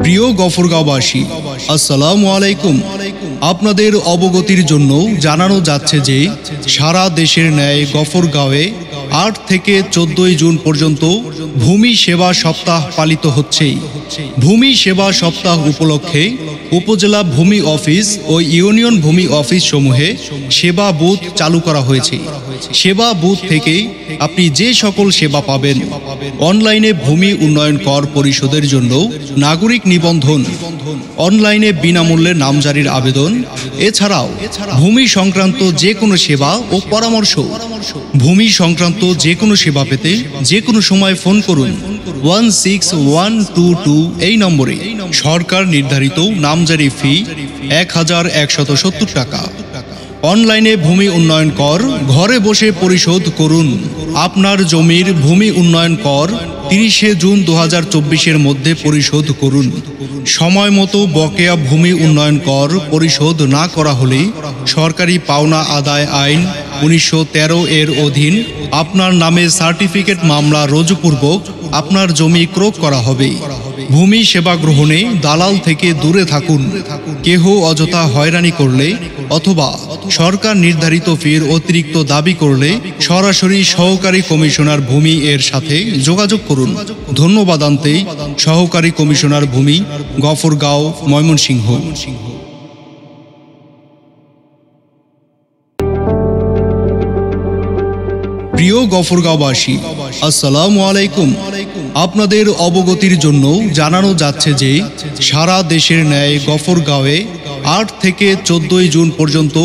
প্রিয় গফরগাঁওবাসী, আসসালামু আলাইকুম। আপনাদের অবগতির জন্য জানানো যাচ্ছে যে সারা দেশের ন্যায় গফরগাঁওয়ে ৮ থেকে ১৪ জুন পর্যন্ত ভূমি সেবা সপ্তাহ পালিত হচ্ছে। ভূমি সেবা সপ্তাহ উপলক্ষে উপজেলা ভূমি অফিস ও ইউনিয়ন ভূমি অফিস সমূহে সেবা বুথ চালু করা হয়েছে। সেবা বুথ থেকে আপনি যে সকল সেবা পাবেন, অনলাইনে ভূমি উন্নয়ন কর পরিশোধের জন্য নাগরিক নিবন্ধন, অনলাইনে বিনামূল্যে নামজারির আবেদন, এছাড়াও ভূমি সংক্রান্ত যে কোনো সেবা ও পরামর্শ। ভূমি সংক্রান্ত যে কোনো সেবা পেতে যে কোনো সময় ফোন করুন 16122 এই নম্বরে। সরকার নির্ধারিত নামজারি ফি ১,১৭০ টাকা। অনলাইনে ভূমি উন্নয়ন কর ঘরে বসে পরিশোধ করুন। আপনার জমির ভূমি উন্নয়ন কর ৩০ জুন ২০২৪-এর মধ্যে পরিশোধ করুন। সময় মতো বকেয়া ভূমি উন্নয়ন কর পরিশোধ না করা হলে সরকারি পাওনা আদায় আইন ১৯১৩ এর অধীন আপনার নামে সার্টিফিকেট মামলা রুজুপূর্বক আপনার জমি ক্রয় করা হবে। ভূমি সেবা গ্রহণে দালাল থেকে দূরে থাকুন। কেহ অযথা হয়রানি করলে অথবা সরকার নির্ধারিত ফির অতিরিক্ত দাবি করলে সরাসরি সহকারী কমিশনার ভূমি এর সাথে যোগাযোগ করুন। ধন্যবাদান্তে সহকারী কমিশনার ভূমি, গফরগাঁও, ময়মনসিংহ। প্রিয় গফরগাঁওবাসী, আসসালামু আলাইকুম। আপনাদের অবগতির জন্য জানানো যাচ্ছে যে সারা দেশের ন্যায় গফরগাঁওয়ে ৮ থেকে ১৪ জুন পর্যন্ত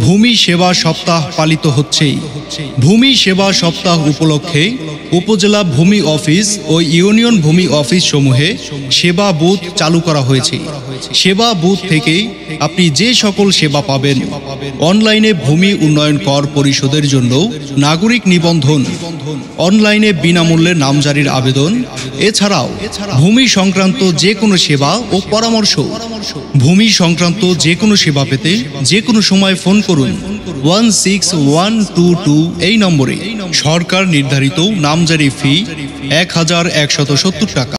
ভূমি সেবা সপ্তাহ পালিত হচ্ছে। ভূমি সেবা সপ্তাহ উপলক্ষে উপজেলা ভূমি অফিস ও ইউনিয়ন ভূমি অফিস সমূহে সেবা বুথ চালু করা হয়েছে। সেবা বুথ থেকে আপনি যে সকল সেবা পাবেন, অনলাইনে ভূমি উন্নয়ন কর পরিশোধের জন্য নাগরিক নিবন্ধন, অনলাইনে বিনামূল্যে নামজারির আবেদন, এছাড়াও ভূমি সংক্রান্ত যে কোনো সেবা ও পরামর্শ। ভূমি সংক্রান্ত যে কোনো সেবা পেতে যে কোনো সময় ফোন করুন 16122 এই নম্বরে। সরকার নির্ধারিত নামজারি ফি ১,১৭০ টাকা।